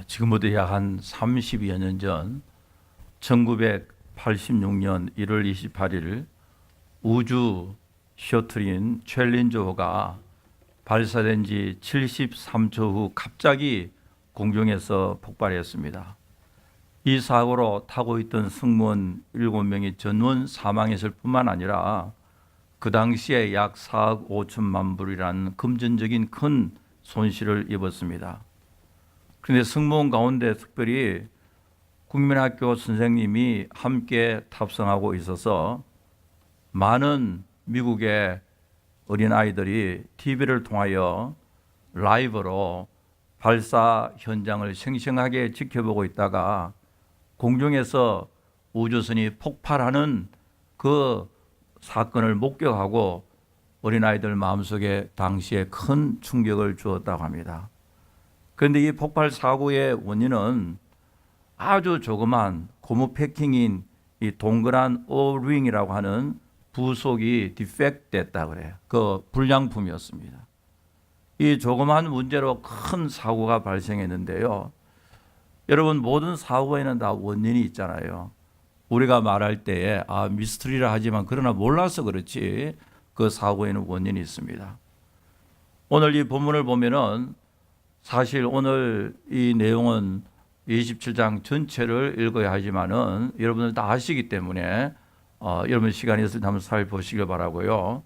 지금부터 약 한 30여 년 전 1986년 1월 28일 우주 셔틀인 챌린저호가 발사된 지 73초 후 갑자기 공중에서 폭발했습니다. 이 사고로 타고 있던 승무원 7명이 전원 사망했을 뿐만 아니라 그 당시에 약 4억 5천만 불이라는 금전적인 큰 손실을 입었습니다. 그런데 승무원 가운데 특별히 국민학교 선생님이 함께 탑승하고 있어서 많은 미국의 어린아이들이 TV를 통하여 라이브로 발사 현장을 생생하게 지켜보고 있다가 공중에서 우주선이 폭발하는 그 사건을 목격하고 어린아이들 마음속에 당시에 큰 충격을 주었다고 합니다. 그런데 이 폭발 사고의 원인은 아주 조그만 고무 패킹인 이 동그란 O-ring이라고 하는 부속이 디펙트 됐다 그래요. 그 불량품이었습니다. 이 조그만 문제로 큰 사고가 발생했는데요. 여러분, 모든 사고에는 다 원인이 있잖아요. 우리가 말할 때에 미스터리라 하지만 그러나 몰라서 그렇지 그 사고에는 원인이 있습니다. 오늘 이 본문을 보면은 사실 오늘 이 내용은 27장 전체를 읽어야 하지만은 여러분들 다 아시기 때문에 여러분 시간이 있을 때 한번 살펴보시길 바라고요.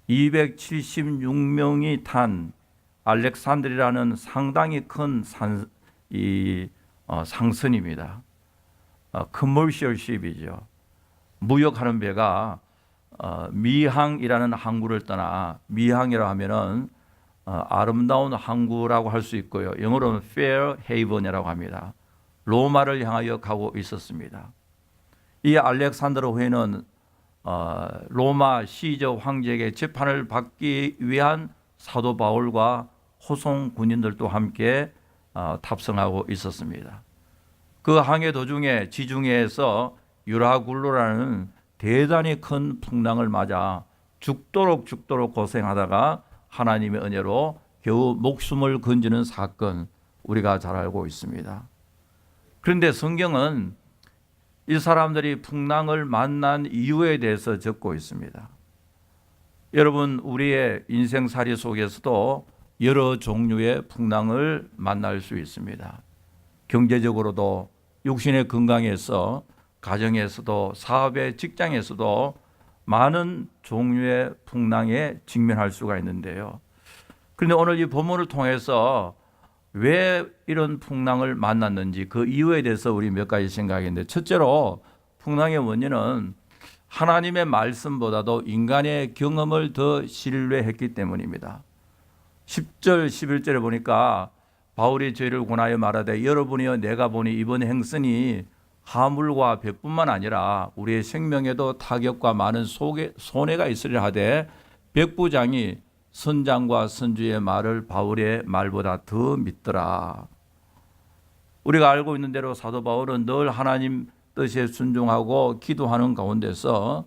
276명이 탄 알렉산드리라는 상당히 큰 상선입니다. 커머셜 쉽이죠. 무역하는 배가 미항이라는 항구를 떠나, 미항이라 하면은 아름다운 항구라고 할 수 있고요. 영어로는 Fair Haven이라고 합니다. 로마를 향하여 가고 있었습니다. 이 알렉산드로 회는 로마 시저 황제에게 재판을 받기 위한 사도 바울과 호송 군인들도 함께 탑승하고 있었습니다. 그 항해 도중에 지중해에서 유라굴로라는 대단히 큰 풍랑을 맞아 죽도록 고생하다가 하나님의 은혜로 겨우 목숨을 건지는 사건, 우리가 잘 알고 있습니다. 그런데 성경은 이 사람들이 풍랑을 만난 이유에 대해서 적고 있습니다. 여러분, 우리의 인생살이 속에서도 여러 종류의 풍랑을 만날 수 있습니다. 경제적으로도, 육신의 건강에서, 가정에서도, 사업의 직장에서도 많은 종류의 풍랑에 직면할 수가 있는데요. 그런데 오늘 이 본문을 통해서 왜 이런 풍랑을 만났는지 그 이유에 대해서 우리 몇 가지 생각했는데, 첫째로 풍랑의 원인은 하나님의 말씀보다도 인간의 경험을 더 신뢰했기 때문입니다. 10절 11절에 보니까 바울이 저희를 권하여 말하되 여러분이여 내가 보니 이번 행선이 하물과 벽뿐만 아니라 우리의 생명에도 타격과 많은 손해가 있으리라 하되 백부장이 선장과 선주의 말을 바울의 말보다 더 믿더라. 우리가 알고 있는 대로 사도 바울은 늘 하나님 뜻에 순종하고 기도하는 가운데서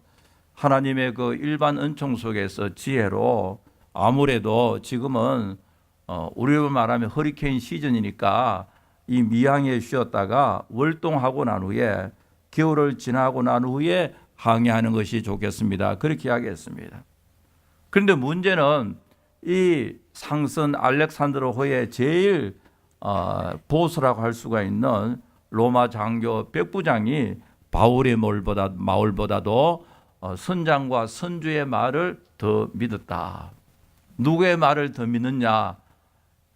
하나님의 그 일반 은총 속에서 지혜로, 아무래도 지금은 우리로 말하면 허리케인 시즌이니까 이 미항에 쉬었다가 월동하고 난 후에, 겨울을 지나고 난 후에 항해하는 것이 좋겠습니다. 그렇게 이야기했습니다. 그런데 문제는 이 상선 알렉산드로호의 제일 보스라고 할 수가 있는 로마 장교 백부장이 바울의 말보다도 선장과 선주의 말을 더 믿었다. 누구의 말을 더 믿느냐?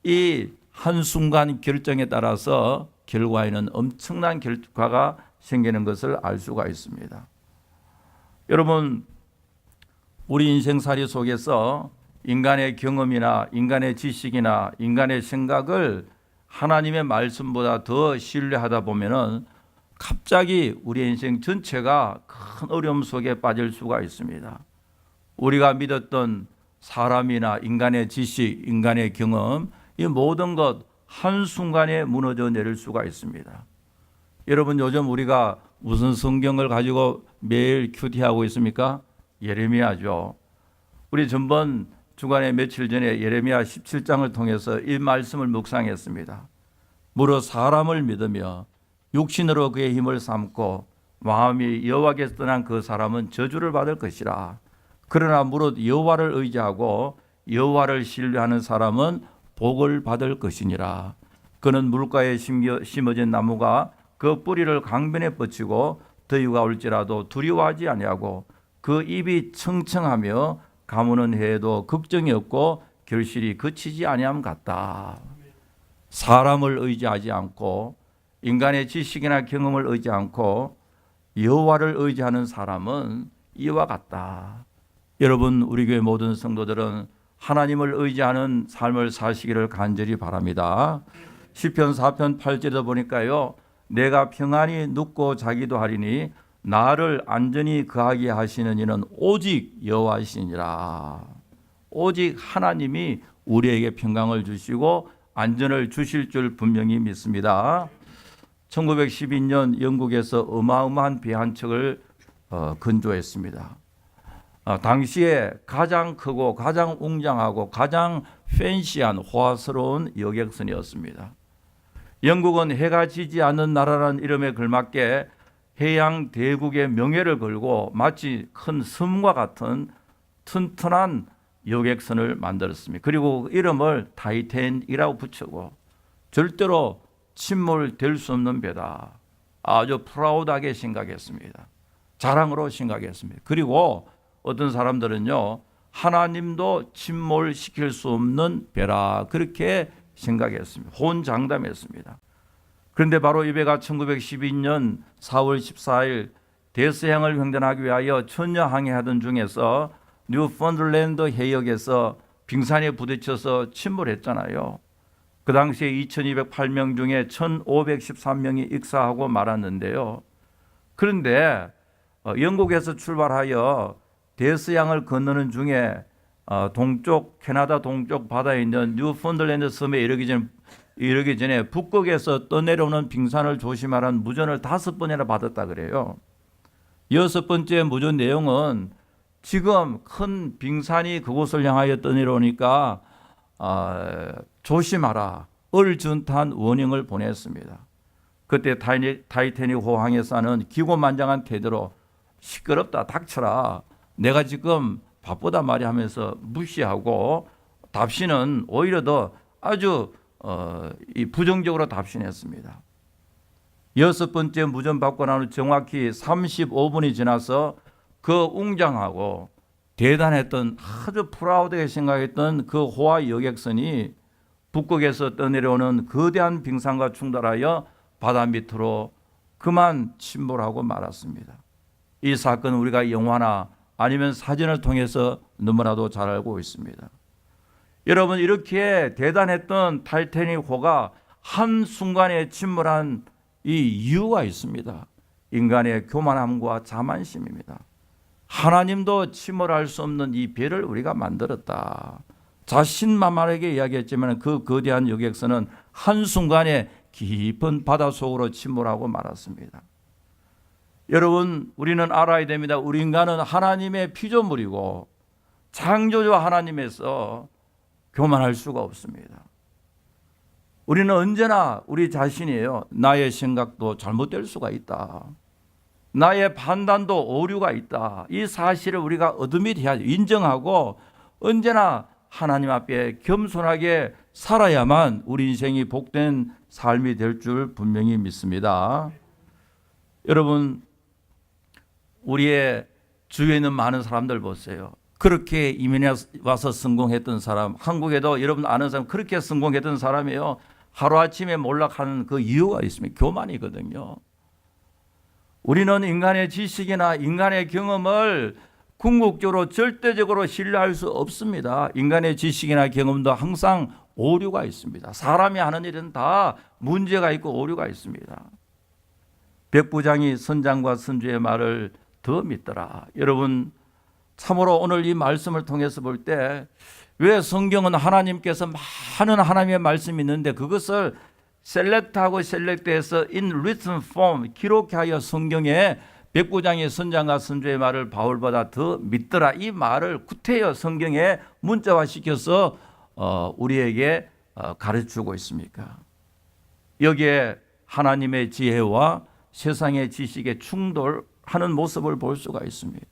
이 한순간 결정에 따라서 결과에는 엄청난 결과가 생기는 것을 알 수가 있습니다. 여러분, 우리 인생살이 속에서 인간의 경험이나 인간의 지식이나 인간의 생각을 하나님의 말씀보다 더 신뢰하다 보면은 갑자기 우리 인생 전체가 큰 어려움 속에 빠질 수가 있습니다. 우리가 믿었던 사람이나 인간의 지식, 인간의 경험, 이 모든 것 한순간에 무너져 내릴 수가 있습니다. 여러분, 요즘 우리가 무슨 성경을 가지고 매일 큐티하고 있습니까? 예레미야죠. 우리 전번 주간에 며칠 전에 예레미야 17장을 통해서 이 말씀을 묵상했습니다. 무릇 사람을 믿으며 육신으로 그의 힘을 삼고 마음이 여호와께서 떠난 그 사람은 저주를 받을 것이라. 그러나 무릇 여호와를 의지하고 여호와를 신뢰하는 사람은 복을 받을 것이니라. 그는 물가에 심어진 나무가 그 뿌리를 강변에 뻗치고 더위가 올지라도 두려워하지 아니하고 그 입이 청청하며 가무는 해에도 걱정이 없고 결실이 그치지 아니함 같다. 사람을 의지하지 않고 인간의 지식이나 경험을 의지 않고 여호와를 의지하는 사람은 이와 같다. 여러분, 우리 교회 모든 성도들은 하나님을 의지하는 삶을 사시기를 간절히 바랍니다. 시편 4편 8절에 보니까요, 내가 평안히 눕고 자기도 하리니 나를 안전히 거하게 하시는 이는 오직 여호와시니라. 오직 하나님이 우리에게 평강을 주시고 안전을 주실 줄 분명히 믿습니다. 1912년 영국에서 어마어마한 배 한 척을 건조했습니다. 당시에 가장 크고 가장 웅장하고 가장 팬시한 호화스러운 여객선이었습니다. 영국은 해가 지지 않는 나라라는 이름에 걸맞게 해양 대국의 명예를 걸고 마치 큰 섬과 같은 튼튼한 여객선을 만들었습니다. 그리고 그 이름을 타이탄이라고 붙이고 절대로 침몰될 수 없는 배다. 아주 프라우드하게 생각했습니다. 자랑으로 생각했습니다. 그리고 어떤 사람들은요, 하나님도 침몰시킬 수 없는 배라 그렇게 생각했습니다. 호언장담했습니다. 그런데 바로 이 배가 1912년 4월 14일 대서양을 횡단하기 위하여 천여 항해하던 중에서 뉴펀들랜드 해역에서 빙산에 부딪혀서 침몰했잖아요. 그 당시에 2208명 중에 1513명이 익사하고 말았는데요. 그런데 영국에서 출발하여 대서양을 건너는 중에 동쪽 캐나다 동쪽 바다에 있는 뉴펀들랜드 섬에 이르기 전에 북극에서 떠내려오는 빙산을 조심하라는 무전을 5번이나 받았다 그래요. 6번째 무전 내용은 지금 큰 빙산이 그곳을 향하여 떠내려오니까 조심하라, 얼준탄 워닝을 보냈습니다. 그때 타이타닉 호항에서는 기고만장한 태도로 시끄럽다, 닥쳐라, 내가 지금 바쁘다 말이 하면서 무시하고 답신은 오히려 더 아주 부정적으로 답신했습니다. 6번째 무전 받고 난 후 정확히 35분이 지나서 그 웅장하고 대단했던 아주 프라우드하게 생각했던 그 호화 여객선이 북극에서 떠내려오는 거대한 빙산과 충돌하여 바다 밑으로 그만 침몰하고 말았습니다. 이 사건은 우리가 영화나 아니면 사진을 통해서 너무나도 잘 알고 있습니다. 여러분, 이렇게 대단했던 타이타닉호가 한순간에 침몰한 이 이유가 있습니다. 인간의 교만함과 자만심입니다. 하나님도 침몰할 수 없는 이 배를 우리가 만들었다. 자신만만하게 이야기했지만 그 거대한 여객선은 한순간에 깊은 바다 속으로 침몰하고 말았습니다. 여러분, 우리는 알아야 됩니다. 우리 인간은 하나님의 피조물이고 창조주 하나님에서 교만할 수가 없습니다. 우리는 언제나 우리 자신이에요. 나의 생각도 잘못될 수가 있다. 나의 판단도 오류가 있다. 이 사실을 우리가 어드밋해야 인정하고 언제나 하나님 앞에 겸손하게 살아야만 우리 인생이 복된 삶이 될 줄 분명히 믿습니다. 여러분, 우리의 주위에 있는 많은 사람들 보세요. 그렇게 이민에 와서 성공했던 사람, 한국에도 여러분 아는 사람 그렇게 성공했던 사람이에요. 하루아침에 몰락하는 그 이유가 있습니다. 교만이거든요. 우리는 인간의 지식이나 인간의 경험을 궁극적으로 절대적으로 신뢰할 수 없습니다. 인간의 지식이나 경험도 항상 오류가 있습니다. 사람이 하는 일은 다 문제가 있고 오류가 있습니다. 백부장이 선장과 선주의 말을 더 믿더라. 여러분, 참으로 오늘 이 말씀을 통해서 볼 때 왜 성경은 하나님께서 많은 하나님의 말씀이 있는데 그것을 셀렉트하고 셀렉트해서 in written form 기록하여 성경에 백부장의 선장과 선주의 말을 바울보다 더 믿더라, 이 말을 구태여 성경에 문자화시켜서 우리에게 가르치고 있습니까? 여기에 하나님의 지혜와 세상의 지식의 충돌하는 모습을 볼 수가 있습니다.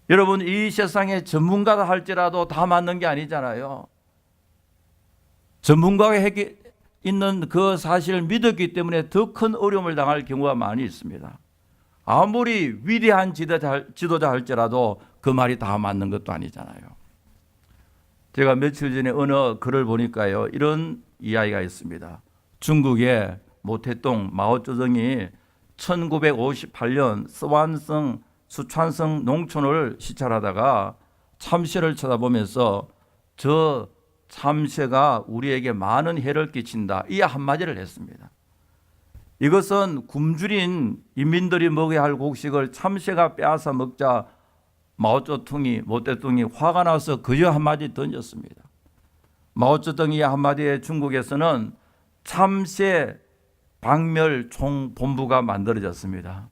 여러분, 이 세상에 전문가다 할지라도 다 맞는 게 아니잖아요. 전문가가 있는 그 사실을 믿었기 때문에 더 큰 어려움을 당할 경우가 많이 있습니다. 아무리 위대한 지도자 할지라도 그 말이 다 맞는 것도 아니잖아요. 제가 며칠 전에 어느 글을 보니까요, 이런 이야기가 있습니다. 중국의 모태동 마오쩌둥이 1958년 수촨성 농촌을 시찰하다가 참새를 쳐다보면서 저 참새가 우리에게 많은 해를 끼친다, 이 한마디를 했습니다. 이것은 굶주린 인민들이 먹어야 할 곡식을 참새가 빼앗아 먹자 모태동이 화가 나서 그저 한마디 던졌습니다. 마오쩌둥이 한마디에 중국에서는 참새 박멸 총본부가 만들어졌습니다.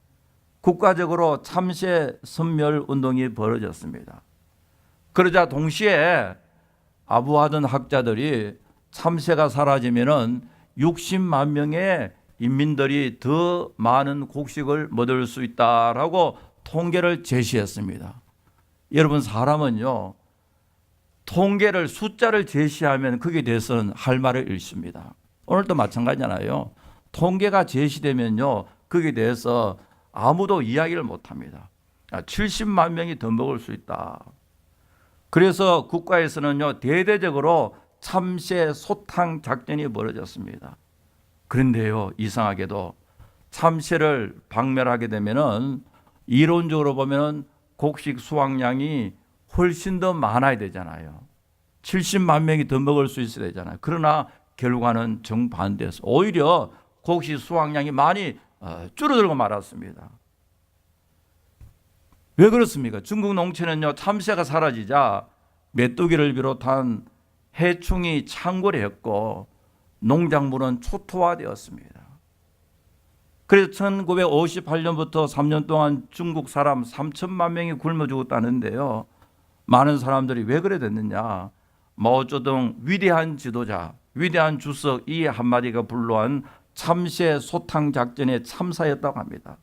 국가적으로 참새 선멸 운동이 벌어졌습니다. 그러자 동시에 아부하던 학자들이 참새가 사라지면은 60만 명의 인민들이 더 많은 곡식을 얻을 수 있다라고 통계를 제시했습니다. 여러분, 사람은요, 통계를, 숫자를 제시하면 거기에 대해서는 할 말을 잃습니다. 오늘도 마찬가지잖아요. 통계가 제시되면요, 거기에 대해서 아무도 이야기를 못합니다. 70만 명이 더 먹을 수 있다. 그래서 국가에서는요, 대대적으로 참새 소탕 작전이 벌어졌습니다. 그런데요, 이상하게도 참새를 박멸하게 되면은 이론적으로 보면은 곡식 수확량이 훨씬 더 많아야 되잖아요. 70만 명이 더 먹을 수 있어야 되잖아요. 그러나 결과는 정반대였어요. 오히려 곡식 수확량이 많이 줄어들고 말았습니다. 왜 그렇습니까? 중국 농촌은요, 참새가 사라지자 메뚜기를 비롯한 해충이 창궐했고 농작물은 초토화되었습니다. 그래서 1958년부터 3년 동안 중국 사람 3천만 명이 굶어 죽었다는데요. 많은 사람들이 왜 그래 됐느냐? 마오쩌둥 위대한 지도자, 위대한 주석 이 한마디가 불러한 참새 소탕 작전의 참사였다고 합니다.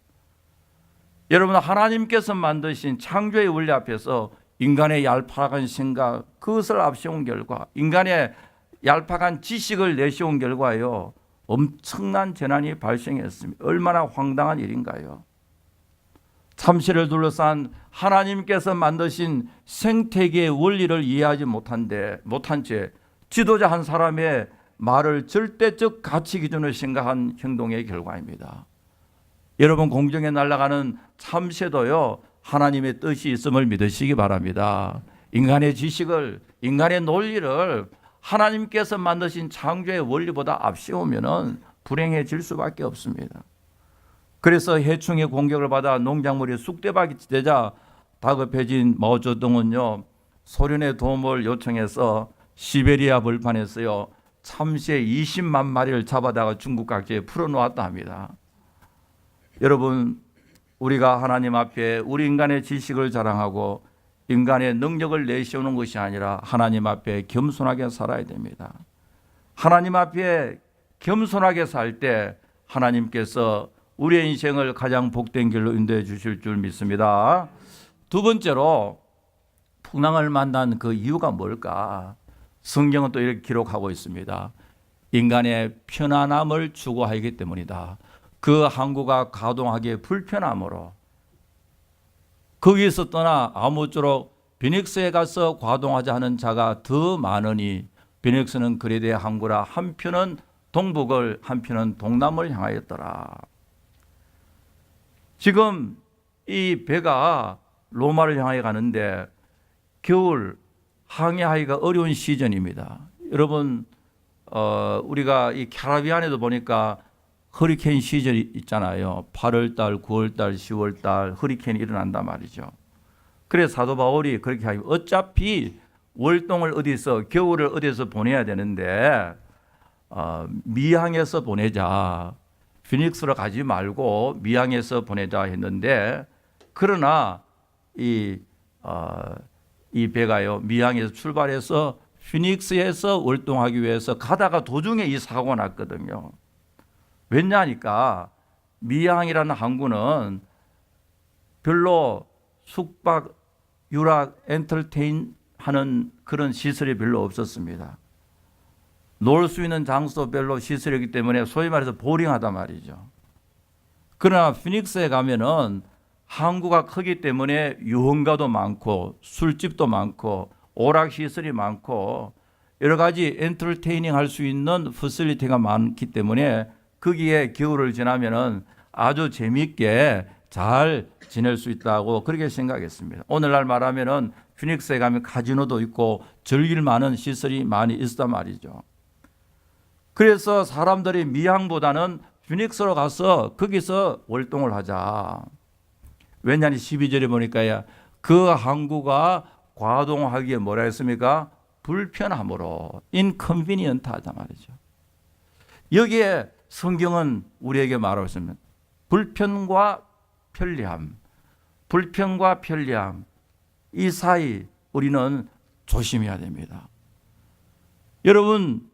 여러분, 하나님께서 만드신 창조의 원리 앞에서 인간의 얄팍한 생각, 그것을 앞세운 결과, 인간의 얄팍한 지식을 내세운 결과요, 엄청난 재난이 발생했습니다. 얼마나 황당한 일인가요? 참새를 둘러싼 하나님께서 만드신 생태계의 원리를 이해하지 못한 채 지도자 한 사람의 말을 절대적 가치 기준으로 생각한 행동의 결과입니다. 여러분, 공중에 날아가는 참새도요, 하나님의 뜻이 있음을 믿으시기 바랍니다. 인간의 지식을, 인간의 논리를 하나님께서 만드신 창조의 원리보다 앞세우면은 불행해질 수밖에 없습니다. 그래서 해충의 공격을 받아 농작물이 쑥대밭이 되자 다급해진 마오쩌둥은요, 소련의 도움을 요청해서 시베리아 벌판에서요, 참새 20만 마리를 잡아다가 중국 각지에 풀어놓았다 합니다. 여러분, 우리가 하나님 앞에 우리 인간의 지식을 자랑하고 인간의 능력을 내세우는 것이 아니라 하나님 앞에 겸손하게 살아야 됩니다. 하나님 앞에 겸손하게 살 때 하나님께서 우리의 인생을 가장 복된 길로 인도해 주실 줄 믿습니다. 두 번째로, 풍랑을 만난 그 이유가 뭘까? 성경은 또 이렇게 기록하고 있습니다. 인간의 편안함을 추구하기 때문이다. 그 항구가 가동하기에 불편함으로 거기에서 떠나 아무쪼록 비닉스에 가서 과동하자 하는 자가 더 많으니 비닉스는 그레데 항구라 한편은 동북을 한편은 동남을 향하였더라. 지금 이 배가 로마를 향해 가는데 겨울 항해하기가 어려운 시즌입니다. 여러분, 우리가 이 캐리비안에도 보니까 허리케인 시즌이 있잖아요. 8월달, 9월달, 10월달 허리케인이 일어난단 말이죠. 그래서 사도 바울이 그렇게 하면 어차피 월동을 어디서, 겨울을 어디서 보내야 되는데 미항에서 보내자. 피닉스로 가지 말고 미항에서 보내자 했는데, 그러나 이 배가요, 미항에서 출발해서 피닉스에서 월동하기 위해서 가다가 도중에 이 사고가 났거든요. 왜냐하니까 미항이라는 항구는 별로 숙박, 유락, 엔터테인 하는 그런 시설이 별로 없었습니다. 놀 수 있는 장소 별로 시설이기 때문에 소위 말해서 보링하단 말이죠. 그러나 피닉스에 가면은 항구가 크기 때문에 유흥가도 많고 술집도 많고 오락시설이 많고 여러 가지 엔터테이닝 할 수 있는 퍼실리티가 많기 때문에 거기에 겨울을 지나면은 아주 재미있게 잘 지낼 수 있다고 그렇게 생각했습니다. 오늘날 말하면은 피닉스에 가면 카지노도 있고 즐길 만한 시설이 많이 있단 말이죠. 그래서 사람들이 미항보다는 피닉스로 가서 거기서 월동을 하자. 왜냐하면 12절에 보니까 그 항구가 과동하기에 뭐라 했습니까? 불편함으로 inconvenient 하단 말이죠. 여기에 성경은 우리에게 말하고 있습니다. 불편과 편리함, 불편과 편리함 이 사이 우리는 조심해야 됩니다. 여러분,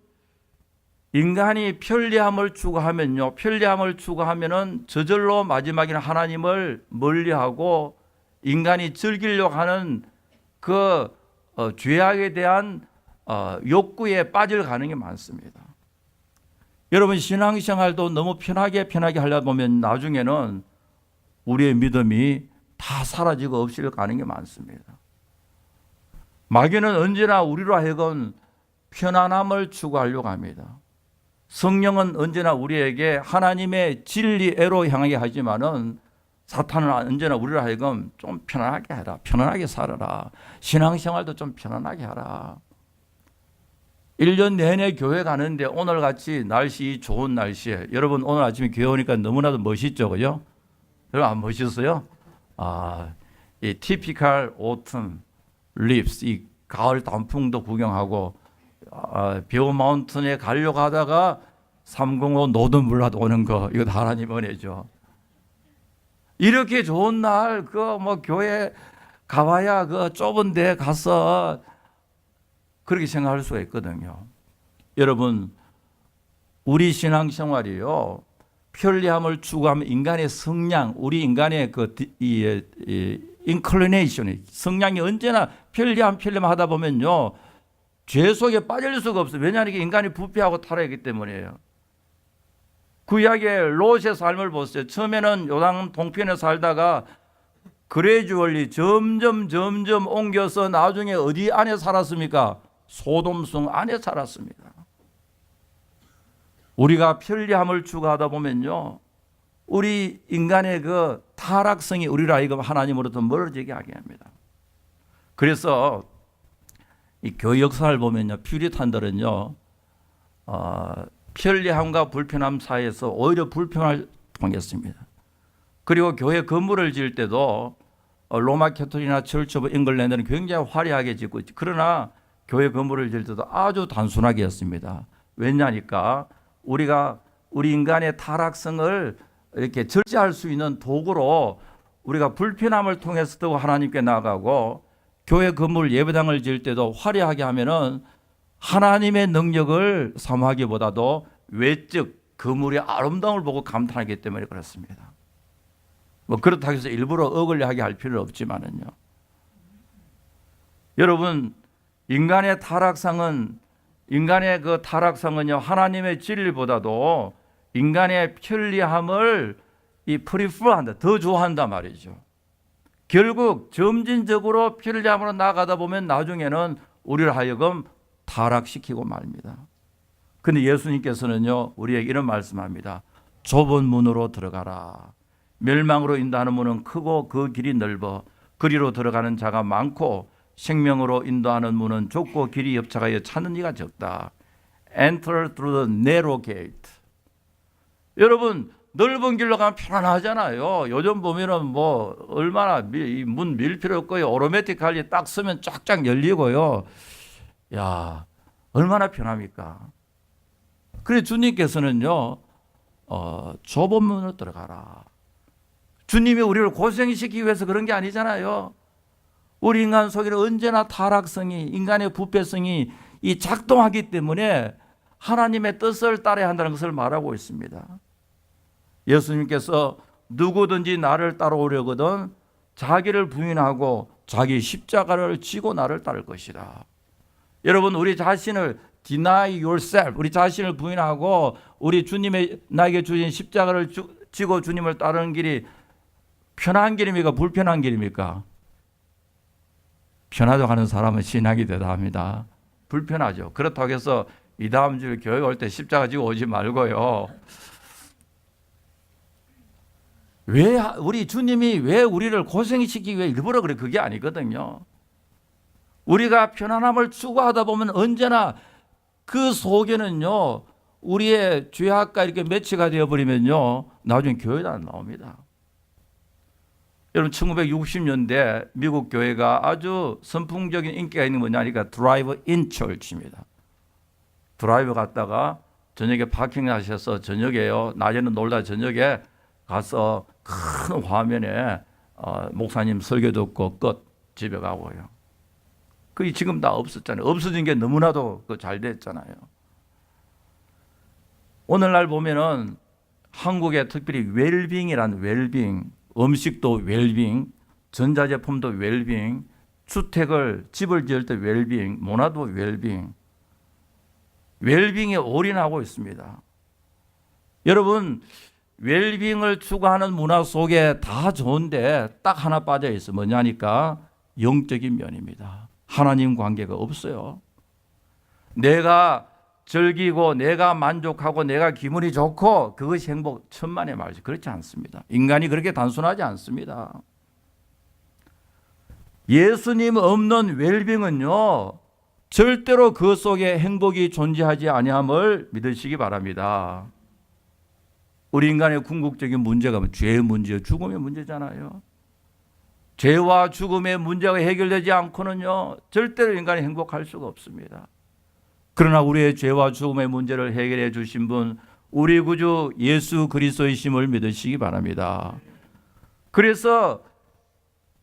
인간이 편리함을 추구하면요, 편리함을 추구하면은 저절로 마지막에는 하나님을 멀리하고 인간이 즐기려고 하는 그 죄악에 대한 욕구에 빠질 가능성이 많습니다. 여러분, 신앙생활도 너무 편하게 하려다 보면 나중에는 우리의 믿음이 다 사라지고 없을 가능성이 많습니다. 마귀는 언제나 우리로 하여금 편안함을 추구하려고 합니다. 성령은 언제나 우리에게 하나님의 진리애로 향하게 하지만은 사탄은 언제나 우리로 하여금 좀 편안하게 해라, 편안하게 살아라, 신앙생활도 좀 편안하게 하라. 1년 내내 교회 가는데 오늘같이 날씨 좋은 날씨에 여러분 오늘 아침에 교회 오니까 너무나도 멋있죠, 그죠? 여러분 안 멋있어요? 이 typical autumn leaves, 이 가을 단풍도 구경하고 베어 마운틴에 가려고 하다가 305 노드물라도 오는 거 이거 다 하나님 은혜죠. 이렇게 좋은 날 그 뭐 교회 가봐야 그 좁은 데 가서 그렇게 생각할 수가 있거든요. 여러분, 우리 신앙생활이요, 편리함을 추구하면 인간의 성량, 우리 인간의 그 inclination, 성량이 언제나 편리함 하다 보면요, 죄 속에 빠질 수가 없어요. 왜냐하면 인간이 부패하고 타락했기 때문이에요. 구약의 롯의 삶을 보세요. 처음에는 요단 동편에 살다가 그레주얼리 점점 옮겨서 나중에 어디 안에 살았습니까? 소돔성 안에 살았습니다. 우리가 편리함을 추구하다 보면요, 우리 인간의 그 타락성이 우리를 하여금 하나님으로부터 멀어지게 하게 합니다. 그래서 이 교회 역사를 보면요, 퓨리탄들은요, 편리함과 불편함 사이에서 오히려 불편을 통했습니다. 그리고 교회 건물을 지을 때도 로마 캐톨릭이나 철치 오브 잉글랜드는 굉장히 화려하게 짓고, 그러나 교회 건물을 지을 때도 아주 단순하게 했습니다. 왜냐니까 우리 인간의 타락성을 이렇게 절제할 수 있는 도구로 우리가 불편함을 통해서도 하나님께 나아가고, 교회 건물 예배당을 지을 때도 화려하게 하면은 하나님의 능력을 사모하기보다도 외적 건물의 아름다움을 보고 감탄하기 때문에 그렇습니다. 뭐 그렇다고 해서 일부러 어글리하게 할 필요는 없지만은요. 여러분, 인간의 타락상은요, 하나님의 진리보다도 인간의 편리함을 프리퍼한다, 더 좋아한단 말이죠. 결국 점진적으로 편리함으로 나가다 보면 나중에는 우리를 하여금 타락시키고 말입니다. 그런데 예수님께서는요, 우리에게 이런 말씀합니다. 좁은 문으로 들어가라. 멸망으로 인도하는 문은 크고 그 길이 넓어 그리로 들어가는 자가 많고 생명으로 인도하는 문은 좁고 길이 협착하여 찾는 이가 적다. Enter through the narrow gate. 여러분, 넓은 길로 가면 편안하잖아요. 요즘 보면은 뭐 얼마나 문 밀 필요 없고요, 오토매틱하게 딱 쓰면 쫙쫙 열리고요. 야, 얼마나 편합니까? 그래 주님께서는요, 좁은 문으로 들어가라. 주님이 우리를 고생시키기 위해서 그런 게 아니잖아요. 우리 인간 속에는 언제나 타락성이, 인간의 부패성이 작동하기 때문에 하나님의 뜻을 따라야 한다는 것을 말하고 있습니다. 예수님께서 누구든지 나를 따라오려거든 자기를 부인하고 자기 십자가를 지고 나를 따를 것이다. 여러분, 우리 자신을 deny yourself, 우리 자신을 부인하고 우리 주님의 나에게 주신 십자가를 지고 주님을 따르는 길이 편한 길입니까? 불편한 길입니까? 편하다고 하는 사람은 신학이 대단합니다. 불편하죠. 그렇다고 해서 이 다음 주에 교회 올 때 십자가 지고 오지 말고요. 왜 우리 주님이 왜 우리를 고생시키기 위해 일부러 그래? 그게 아니거든요. 우리가 편안함을 추구하다 보면 언제나 그 속에는요, 우리의 죄악과 이렇게 매치가 되어버리면요, 나중에 교회도 안 나옵니다. 여러분, 1960년대 미국 교회가 아주 선풍적인 인기가 있는 뭐냐니까 드라이브-인 처치입니다. 드라이브 갔다가 저녁에 파킹하셔서 저녁에요, 낮에는 놀다 저녁에 가서 큰 화면에 목사님 설교 듣고 끝, 집에 가고요. 그게 지금 다 없었잖아요. 없어진 게 너무나도 잘 됐잖아요. 오늘날 보면은 한국에 특별히 웰빙이라는 웰빙, 음식도 웰빙, 전자제품도 웰빙, 주택을 집을 지을 때 웰빙, 문화도 웰빙, 웰빙에 올인하고 있습니다. 여러분, 웰빙을 추구하는 문화 속에 다 좋은데 딱 하나 빠져 있어. 뭐냐니까 영적인 면입니다. 하나님 관계가 없어요. 내가 즐기고 내가 만족하고 내가 기분이 좋고 그것이 행복, 천만의 말이지. 그렇지 않습니다. 인간이 그렇게 단순하지 않습니다. 예수님 없는 웰빙은요, 절대로 그 속에 행복이 존재하지 아니함을 믿으시기 바랍니다. 우리 인간의 궁극적인 문제가 죄의 문제요, 죽음의 문제잖아요. 죄와 죽음의 문제가 해결되지 않고는요, 절대로 인간이 행복할 수가 없습니다. 그러나 우리의 죄와 죽음의 문제를 해결해 주신 분, 우리 구주 예수 그리스도이심을 믿으시기 바랍니다. 그래서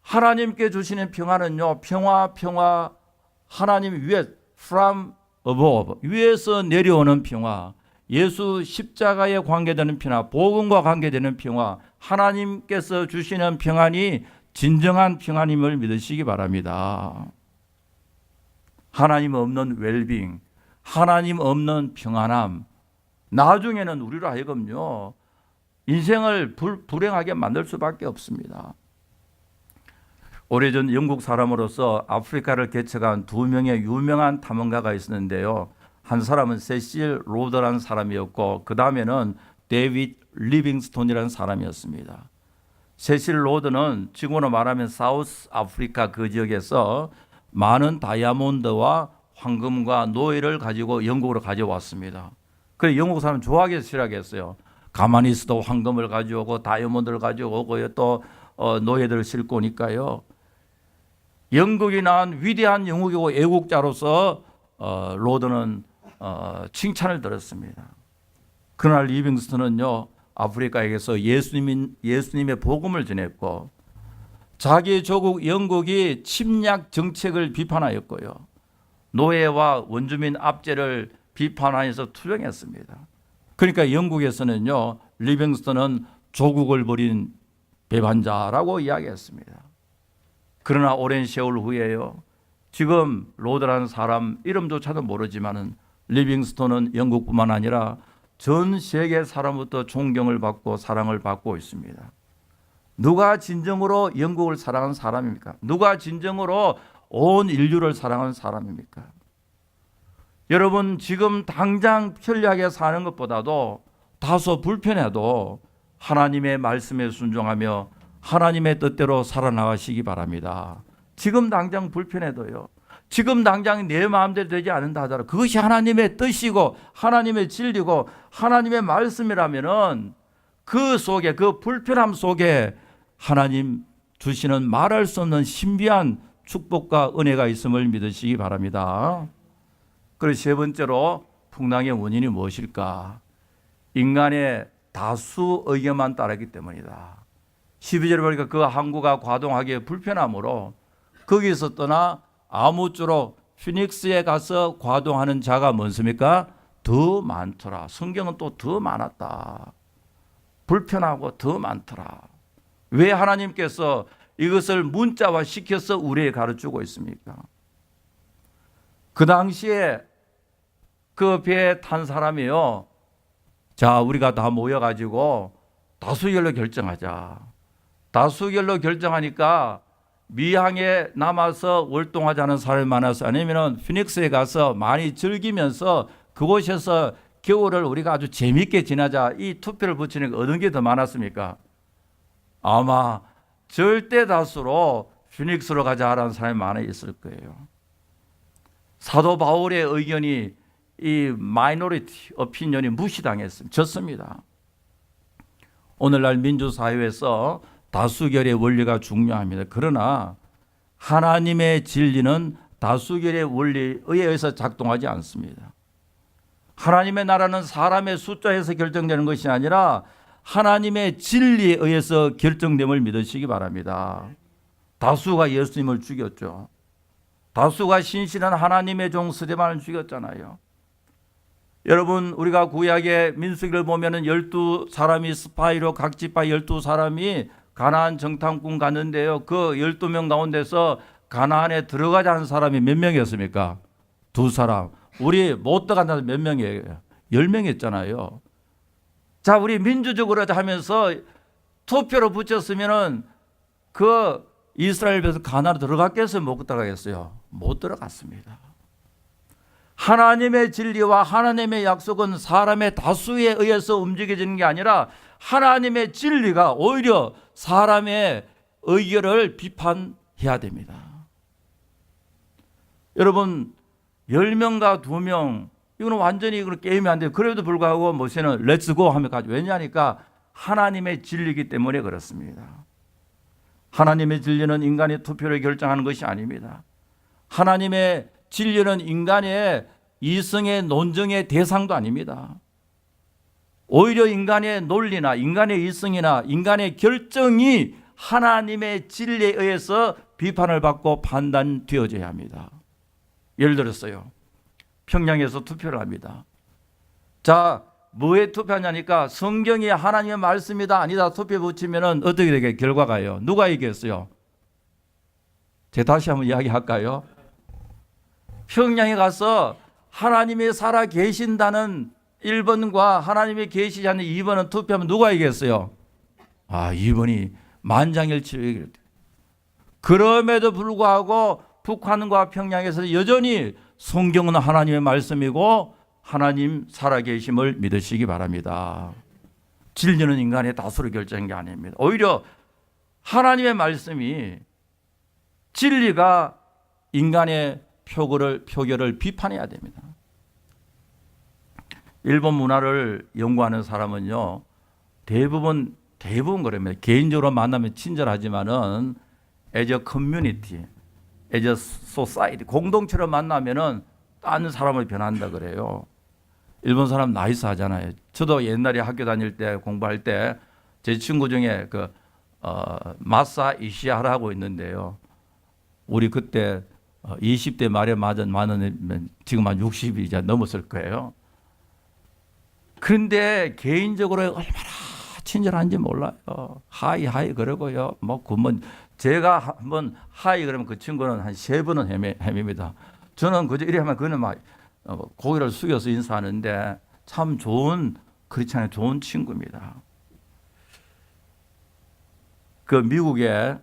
하나님께 주시는 평화는요, 평화, 하나님 위에 from above, 위에서 내려오는 평화, 예수 십자가에 관계되는 평화, 복음과 관계되는 평화, 하나님께서 주시는 평안이 진정한 평안임을 믿으시기 바랍니다. 하나님 없는 웰빙, 하나님 없는 평안함, 나중에는 우리로 하여금요, 인생을 불행하게 만들 수밖에 없습니다. 오래전 영국 사람으로서 아프리카를 개척한 두 명의 유명한 탐험가가 있었는데요. 한 사람은 세실 로더라는 사람이었고, 그 다음에는 데이빗 리빙스톤이라는 사람이었습니다. 세실 로드는 지금으로 말하면 사우스 아프리카 그 지역에서 많은 다이아몬드와 황금과 노예를 가지고 영국으로 가져왔습니다. 그래서 영국 사람 좋아하기 시작했어요. 가만히 있어도 황금을 가져오고 다이아몬드를 가져오고 또 노예들을 싣고 오니까요. 영국이 낳은 위대한 영국이고 애국자로서 로드는 칭찬을 들었습니다. 그러나 리빙스턴은요, 아프리카에게서 예수님의 복음을 전했고, 자기 조국 영국이 침략 정책을 비판하였고요, 노예와 원주민 압제를 비판하여서 투쟁했습니다. 그러니까 영국에서는요, 리빙스턴은 조국을 버린 배반자라고 이야기했습니다. 그러나 오랜 세월 후에요, 지금 로드라는 사람 이름조차도 모르지만은 리빙스턴은 영국뿐만 아니라 전 세계 사람부터 존경을 받고 사랑을 받고 있습니다. 누가 진정으로 영국을 사랑하는 사람입니까? 누가 진정으로 온 인류를 사랑하는 사람입니까? 여러분, 지금 당장 편리하게 사는 것보다도 다소 불편해도 하나님의 말씀에 순종하며 하나님의 뜻대로 살아나가시기 바랍니다. 지금 당장 불편해도요, 지금 당장 내 마음대로 되지 않는다 하더라도 그것이 하나님의 뜻이고 하나님의 진리고 하나님의 말씀이라면은 그 속에, 그 불편함 속에 하나님 주시는 말할 수 없는 신비한 축복과 은혜가 있음을 믿으시기 바랍니다. 그리고 세 번째로 풍랑의 원인이 무엇일까? 인간의 다수 의견만 따르기 때문이다. 12절에 보니까 그 항구가 과동하기에 불편함으로 거기서 떠나 아무쪼록 피닉스에 가서 과동하는 자가 뭔습니까? 더 많더라. 성경은 또 더 많았다. 불편하고 더 많더라. 왜 하나님께서 이것을 문자화 시켜서 우리에게 가르치고 있습니까? 그 당시에 그 배에 탄 사람이요, 자, 우리가 다 모여가지고 다수결로 결정하자. 다수결로 결정하니까 미항에 남아서 월동하자는 사람이 많아서, 아니면 피닉스에 가서 많이 즐기면서 그곳에서 겨울을 우리가 아주 재밌게 지나자, 이 투표를 붙이니까 어느 게 더 많았습니까? 아마 절대 다수로 피닉스로 가자라는 사람이 많이 있을 거예요. 사도 바울의 의견이 이 마이너리티 오피니언이 무시당했습니다. 졌습니다. 오늘날 민주사회에서 다수결의 원리가 중요합니다. 그러나 하나님의 진리는 다수결의 원리에 의해서 작동하지 않습니다. 하나님의 나라는 사람의 숫자에서 결정되는 것이 아니라 하나님의 진리에 의해서 결정됨을 믿으시기 바랍니다. 다수가 예수님을 죽였죠. 다수가 신실한 하나님의 종 스데반을 죽였잖아요. 여러분, 우리가 구약의 민수기를 보면은 12사람이 스파이로 각 지파 12사람이 가나안 정탐꾼 갔는데요. 그 12명 가운데서 가나안에 들어가자는 사람이 몇 명이었습니까? 2사람. 우리 못 들어간다는 몇 명이에요? 10명이었잖아요. 자, 우리 민주적으로 하면서 투표로 붙였으면은 그 이스라엘에서 가나안에 들어갔겠어요? 못 들어가겠어요? 못 들어갔습니다. 하나님의 진리와 하나님의 약속은 사람의 다수에 의해서 움직여지는 게 아니라 하나님의 진리가 오히려 사람의 의견을 비판해야 됩니다. 여러분, 10명과 2명, 이거는 완전히 게임이 안 돼요. 그래도 불구하고 모세는 렛츠고 하면 가죠. 왜냐하니까 하나님의 진리이기 때문에 그렇습니다. 하나님의 진리는 인간의 투표를 결정하는 것이 아닙니다. 하나님의 진리는 인간의 이성의 논쟁의 대상도 아닙니다. 오히려 인간의 논리나 인간의 이성이나 인간의 결정이 하나님의 진리에 의해서 비판을 받고 판단되어져야 합니다. 예를 들었어요. 평양에서 투표를 합니다. 자, 뭐에 투표하냐니까 성경이 하나님의 말씀이다 아니다 투표 붙이면은 어떻게 되게 결과가요? 누가 이겼어요? 제가 다시 한번 이야기할까요? 평양에 가서 하나님이 살아 계신다는 1번과 하나님이 계시지 않는 2번은 투표하면 누가 이겼어요? 2번이 만장일치로 이겼어요. 그럼에도 불구하고 북한과 평양에서 여전히 성경은 하나님의 말씀이고 하나님 살아계심을 믿으시기 바랍니다. 진리는 인간의 다수를 결정한 게 아닙니다. 오히려 하나님의 말씀이 진리가 인간의 표결을 비판해야 됩니다. 일본 문화를 연구하는 사람은요, 대부분 그러면 개인적으로 만나면 친절하지만은 as a community, as a society, 공동체로 만나면은 다른 사람을 변한다 그래요. 일본 사람 나이스하잖아요. 저도 옛날에 학교 다닐 때 공부할 때 제 친구 중에 마사 이시하라고 있는데요. 우리 그때 20대 말에 많으면 지금 한 60이 이제 넘었을 거예요. 그런데 개인적으로 얼마나 친절한지 몰라요. 하이 그러고요. 제가 한번 하이 그러면 그 친구는 한 3번은 헤맵니다. 저는 그저 이래 하면 그는 막 고개를 숙여서 인사하는데 참 그렇지 않아요. 좋은 친구입니다. 그 미국의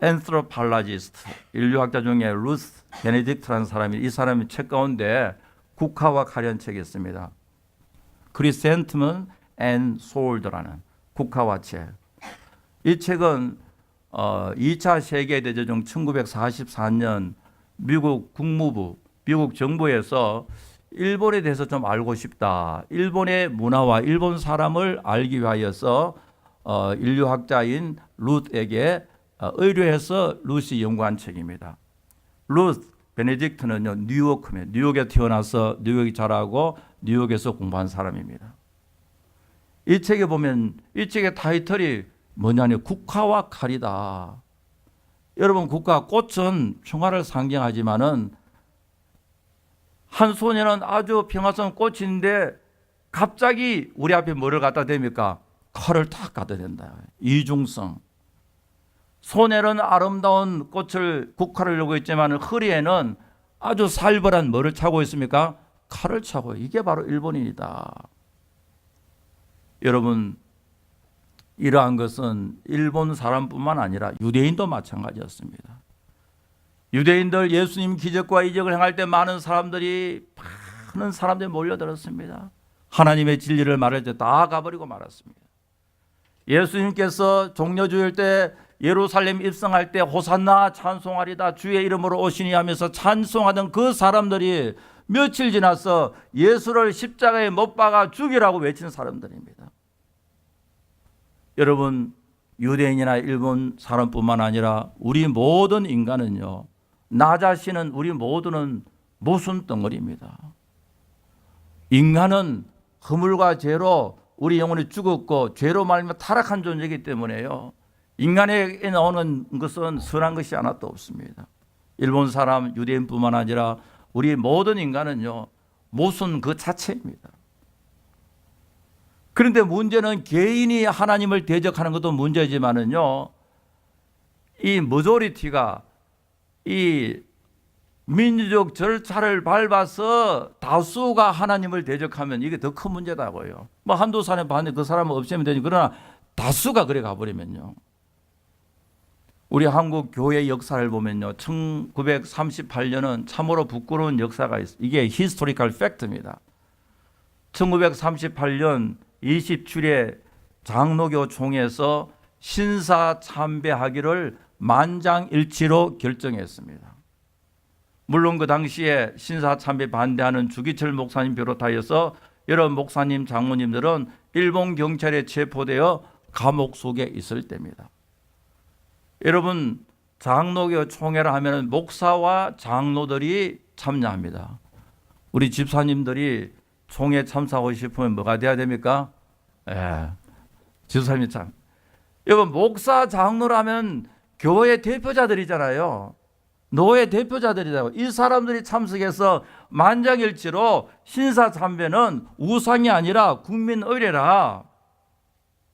anthropologist, 인류학자 중에 루스 베네딕트라는 사람이, 이 사람이 책 가운데 국화와 칼이라는 책이 있습니다. 크리센트먼 앤 소울드라는 국화와 책. 이 책은 2차 세계대전 중 1944년 미국 국무부, 미국 정부에서 일본에 대해서 좀 알고 싶다. 일본의 문화와 일본 사람을 알기 위하여서 인류학자인 루트에게 의뢰해서 루시 연구한 책입니다. 루스 베네딕트는요, 뉴욕에 태어나서 뉴욕에 자라고 뉴욕에서 공부한 사람입니다. 이 책에 보면 이 책의 타이틀이 뭐냐면 국화와 칼이다. 여러분, 꽃은 평화를 상징하지만은 한 소년은 아주 평화스러운 꽃인데 갑자기 우리 앞에 뭐를 갖다 댑니까? 칼을 탁 가둬야 된다. 이중성. 손에는 아름다운 꽃을 국화를 들고 있지만 허리에는 아주 살벌한 뭐를 차고 있습니까? 칼을 차고. 이게 바로 일본인이다. 여러분, 이러한 것은 일본 사람뿐만 아니라 유대인도 마찬가지였습니다. 유대인들 예수님 기적과 이적을 행할 때 많은 사람들이 몰려들었습니다. 하나님의 진리를 말할 때 다 가버리고 말았습니다. 예수님께서 종려주일 때 예루살렘 입성할 때 호산나 찬송하리다 주의 이름으로 오시니 하면서 찬송하던 그 사람들이 며칠 지나서 예수를 십자가에 못 박아 죽이라고 외친 사람들입니다. 여러분, 유대인이나 일본 사람뿐만 아니라 우리 모든 인간은요, 나 자신은 우리 모두는 모순 덩어리입니다. 인간은 허물과 죄로 우리 영혼이 죽었고 죄로 말미암아 타락한 존재이기 때문에요, 인간에게 나오는 것은 선한 것이 하나도 없습니다. 일본 사람, 유대인뿐만 아니라 우리 모든 인간은요, 모순 그 자체입니다. 그런데 문제는 개인이 하나님을 대적하는 것도 문제지만은요, 이 머조리티가 이 민주적 절차를 밟아서 다수가 하나님을 대적하면 이게 더 큰 문제다고요. 뭐 한두 사람 반대 그 사람은 없애면 되지. 그러나 다수가 그래 가버리면요. 우리 한국 교회 역사를 보면요, 1938년은 참으로 부끄러운 역사가 있어요. 이게 히스토리컬 팩트입니다. 1938년 27회 장로교 총회에서 신사 참배하기를 만장일치로 결정했습니다. 물론 그 당시에 신사 참배 반대하는 주기철 목사님 비롯하여서 여러 목사님, 장로님들은 일본 경찰에 체포되어 감옥 속에 있을 때입니다. 여러분, 장로교 총회를 하면 목사와 장로들이 참여합니다. 우리 집사님들이 총회 참석하고 싶으면 뭐가 돼야 됩니까? 집사님이 참. 여러분, 목사, 장로라면 교회 대표자들이잖아요. 노예 대표자들이라고. 이 사람들이 참석해서 만장일치로 신사참배는 우상이 아니라 국민의례라.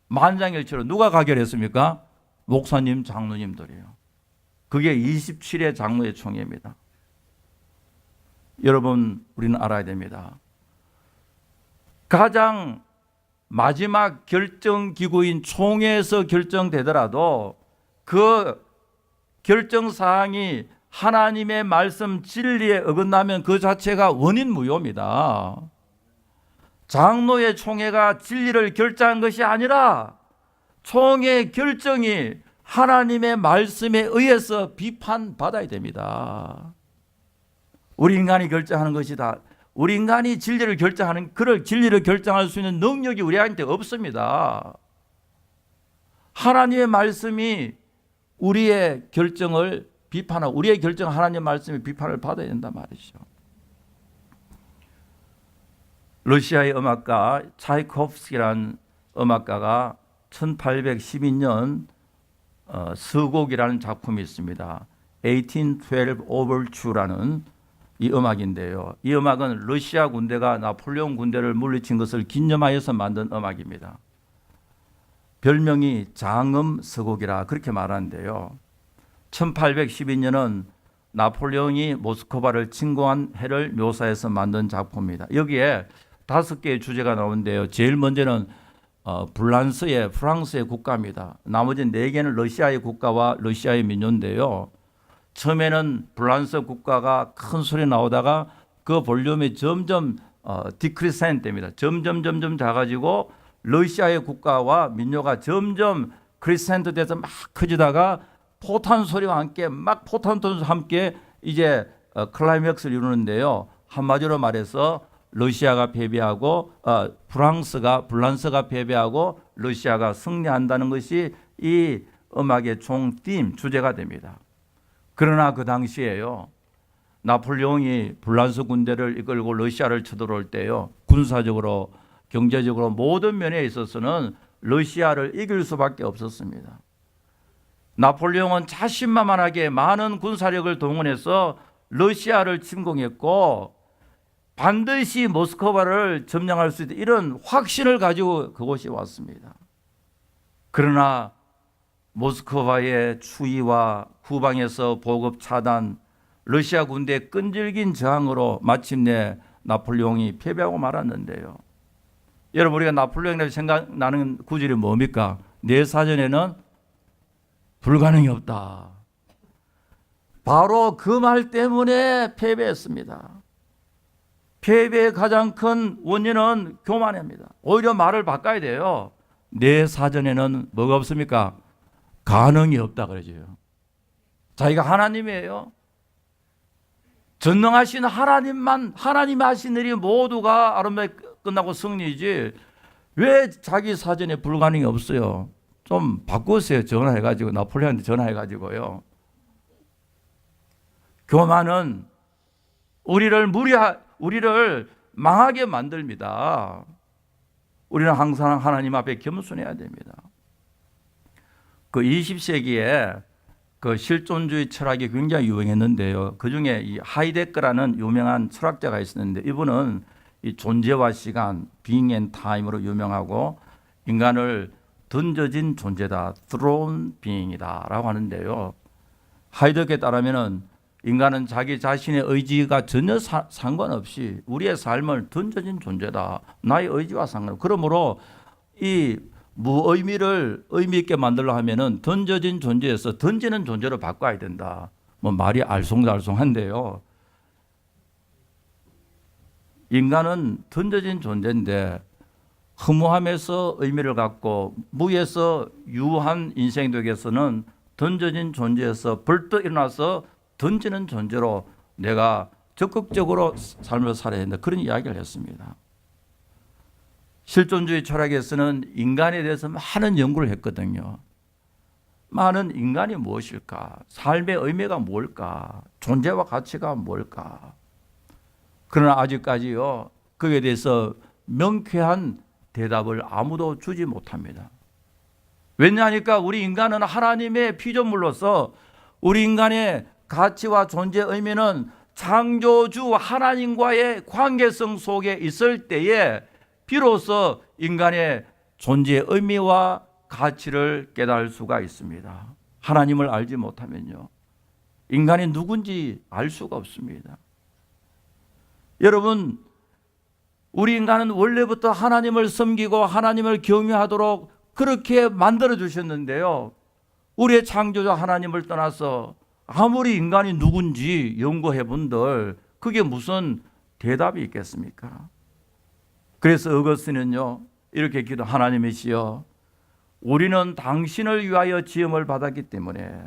만장일치로 누가 가결했습니까? 목사님, 장로님들이에요. 그게 27회 장로의 총회입니다. 여러분, 우리는 알아야 됩니다. 가장 마지막 결정기구인 총회에서 결정되더라도 그 결정사항이 하나님의 말씀 진리에 어긋나면 그 자체가 원인무효입니다. 장로의 총회가 진리를 결정한 것이 아니라 총회 결정이 하나님의 말씀에 의해서 비판받아야 됩니다. 우리 인간이 결정하는 것이다. 우리 인간이 진리를 결정하는, 그를 진리를 결정할 수 있는 능력이 우리한테 없습니다. 하나님의 말씀이 우리의 결정을 비판하고 우리의 결정 하나님의 말씀의 비판을 받아야 된단 말이죠. 러시아의 음악가 차이코프스키라는 음악가가 1812년 서곡이라는 작품이 있습니다. 1812 Overture라는 이 음악인데요. 이 음악은 러시아 군대가 나폴레옹 군대를 물리친 것을 기념하여서 만든 음악입니다. 별명이 장음 서곡이라 그렇게 말하는데요. 1812년은 나폴레옹이 모스크바를 침공한 해를 묘사해서 만든 작품입니다. 여기에 5개의 주제가 나오는데요. 제일 먼저는 프랑스의 국가입니다. 나머지 4개는 러시아의 국가와 러시아의 민요인데요. 처음에는 프랑스 국가가 큰 소리 나오다가 그 볼륨이 점점 디크리센트입니다. 점점 작아지고 러시아의 국가와 민요가 점점 크리센트 돼서 막 커지다가 포탄 소리와 함께 막 포탄 소리와 함께 이제 클라이맥스를 이루는데요. 한마디로 말해서 러시아가 패배하고 프랑스가 패배하고 러시아가 승리한다는 것이 이 음악의 총 팀 주제가 됩니다. 그러나 그 당시에요, 나폴레옹이 프랑스 군대를 이끌고 러시아를 쳐들어올 때요, 군사적으로 경제적으로 모든 면에 있어서는 러시아를 이길 수밖에 없었습니다. 나폴레옹은 자신만만하게 많은 군사력을 동원해서 러시아를 침공했고 반드시 모스크바를 점령할 수 있다, 이런 확신을 가지고 그곳이 왔습니다. 그러나 모스크바의 추이와 후방에서 보급 차단, 러시아 군대의 끈질긴 저항으로 마침내 나폴레옹이 패배하고 말았는데요. 여러분, 우리가 나폴레옹이라고 생각나는 구절이 뭡니까? 내 사전에는 불가능이 없다. 바로 그 말 때문에 패배했습니다. 패배의 가장 큰 원인은 교만입니다. 오히려 말을 바꿔야 돼요. 내 사전에는 뭐가 없습니까? 가능이 없다 그러죠. 자기가 하나님이에요. 전능하신 하나님이 하신 일이 모두가 아름답게 끝나고 승리지, 왜 자기 사전에 불가능이 없어요? 좀 바꾸세요. 전화해가지고, 나폴레옹한테 전화해가지고요. 교만은 우리를 망하게 만듭니다. 우리는 항상 하나님 앞에 겸손해야 됩니다. 그 20세기에 그 실존주의 철학이 굉장히 유행했는데요. 그 중에 이 하이데거라는 유명한 철학자가 있었는데, 이분은 이 존재와 시간, being and time으로 유명하고, 인간을 던져진 존재다, thrown being이다라고 하는데요. 하이데거에 따르면은 인간은 자기 자신의 의지가 전혀 상관없이 우리의 삶을 던져진 존재다. 나의 의지와 상관없이. 그러므로 이 무의미를 의미 있게 만들려 하면은 던져진 존재에서 던지는 존재로 바꿔야 된다. 뭐 말이 알쏭달쏭한데요. 인간은 던져진 존재인데 허무함에서 의미를 갖고 무에서 유한 인생 되기 위해서는 던져진 존재에서 벌떡 일어나서 던지는 존재로 내가 적극적으로 삶을 살아야 된다. 그런 이야기를 했습니다. 실존주의 철학에서는 인간에 대해서 많은 연구를 했거든요. 많은 인간이 무엇일까? 삶의 의미가 뭘까? 존재와 가치가 뭘까? 그러나 아직까지요, 거기에 대해서 명쾌한 대답을 아무도 주지 못합니다. 왜냐하니까 우리 인간은 하나님의 피조물로서 우리 인간의 가치와 존재 의미는 창조주 하나님과의 관계성 속에 있을 때에 비로소 인간의 존재의 의미와 가치를 깨달을 수가 있습니다. 하나님을 알지 못하면요, 인간이 누군지 알 수가 없습니다. 여러분, 우리 인간은 원래부터 하나님을 섬기고 하나님을 경외하도록 그렇게 만들어 주셨는데요, 우리의 창조자 하나님을 떠나서 아무리 인간이 누군지 연구해 본들 그게 무슨 대답이 있겠습니까? 그래서 어거스틴은요, 이렇게 기도, 하나님이시여, 우리는 당신을 위하여 지음을 받았기 때문에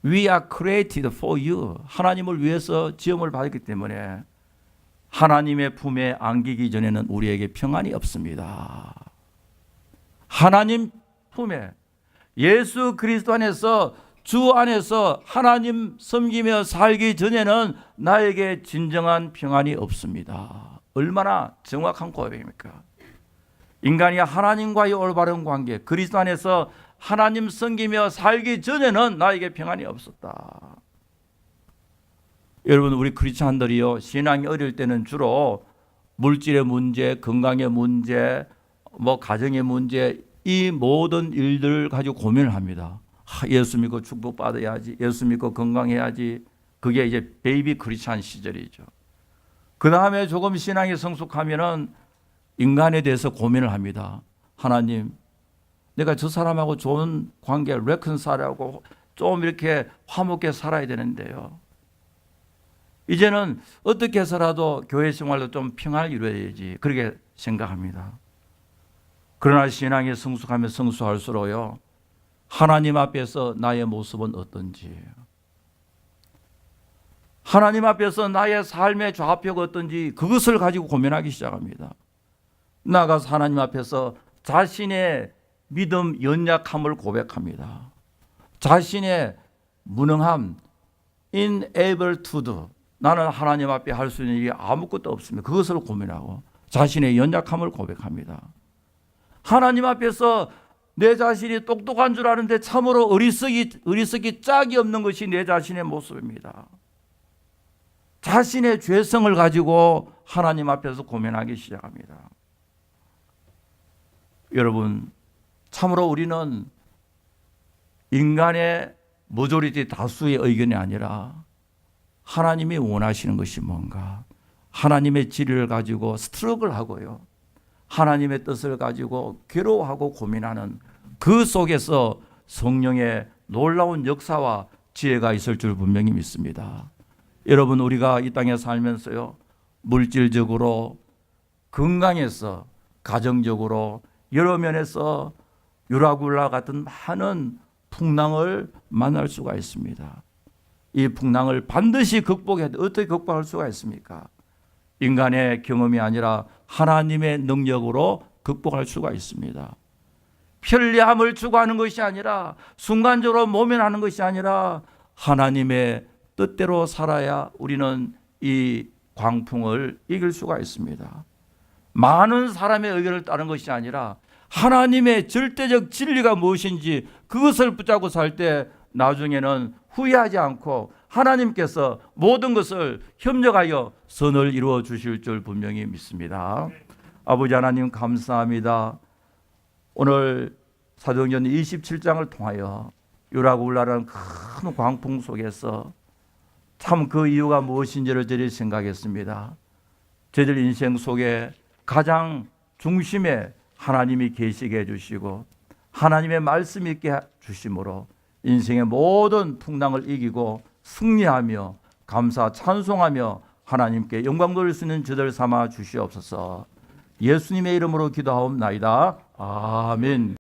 We are created for you. 하나님을 위해서 지음을 받았기 때문에 하나님의 품에 안기기 전에는 우리에게 평안이 없습니다. 하나님 품에, 예수 그리스도 안에서, 주 안에서 하나님 섬기며 살기 전에는 나에게 진정한 평안이 없습니다. 얼마나 정확한 고백입니까? 인간이 하나님과의 올바른 관계, 그리스도 안에서 하나님 섬기며 살기 전에는 나에게 평안이 없었다. 여러분, 우리 크리스찬들이요, 신앙이 어릴 때는 주로 물질의 문제, 건강의 문제, 뭐 가정의 문제, 이 모든 일들을 가지고 고민을 합니다. 예수 믿고 축복받아야지, 예수 믿고 건강해야지. 그게 이제 베이비 크리스찬 시절이죠. 그 다음에 조금 신앙이 성숙하면은 인간에 대해서 고민을 합니다. 하나님, 내가 저 사람하고 좋은 관계, 레컨사일하고 좀 이렇게 화목하게 살아야 되는데요, 이제는 어떻게 해서라도 교회 생활도 좀 평안을 이루어야지, 그렇게 생각합니다. 그러나 신앙이 성숙하면 성숙할수록요, 하나님 앞에서 나의 모습은 어떤지, 하나님 앞에서 나의 삶의 좌표가 어떤지, 그것을 가지고 고민하기 시작합니다. 나아가서 하나님 앞에서 자신의 믿음 연약함을 고백합니다. 자신의 무능함, unable to do, 나는 하나님 앞에 할 수 있는 일이 아무것도 없습니다. 그것을 고민하고 자신의 연약함을 고백합니다. 하나님 앞에서 내 자신이 똑똑한 줄 아는데 참으로 어리석이 짝이 없는 것이 내 자신의 모습입니다. 자신의 죄성을 가지고 하나님 앞에서 고민하기 시작합니다. 여러분, 참으로 우리는 인간의 머조리티 다수의 의견이 아니라 하나님이 원하시는 것이 뭔가, 하나님의 진리를 가지고 스트럭을 하고요, 하나님의 뜻을 가지고 괴로워하고 고민하는 그 속에서 성령의 놀라운 역사와 지혜가 있을 줄 분명히 믿습니다. 여러분, 우리가 이 땅에 살면서요, 물질적으로, 건강에서, 가정적으로 여러 면에서 유라굴라 같은 많은 풍랑을 만날 수가 있습니다. 이 풍랑을 반드시 극복해야 돼. 어떻게 극복할 수가 있습니까? 인간의 경험이 아니라 하나님의 능력으로 극복할 수가 있습니다. 편리함을 추구하는 것이 아니라, 순간적으로 모면하는 것이 아니라 하나님의 뜻대로 살아야 우리는 이 광풍을 이길 수가 있습니다. 많은 사람의 의견을 따르는 것이 아니라 하나님의 절대적 진리가 무엇인지 그것을 붙잡고 살 때 나중에는 후회하지 않고 하나님께서 모든 것을 협력하여 선을 이루어 주실 줄 분명히 믿습니다. 아버지 하나님, 감사합니다. 오늘 사도행전 27장을 통하여 유라굴라라는 큰 광풍 속에서 참 그 이유가 무엇인지를 저희 생각했습니다. 저희들 인생 속에 가장 중심에 하나님이 계시게 해주시고 하나님의 말씀이 있게 해주심으로 인생의 모든 풍랑을 이기고 승리하며 감사 찬송하며 하나님께 영광 돌릴 수 있는 저들 삼아 주시옵소서. 예수님의 이름으로 기도하옵나이다. 아멘.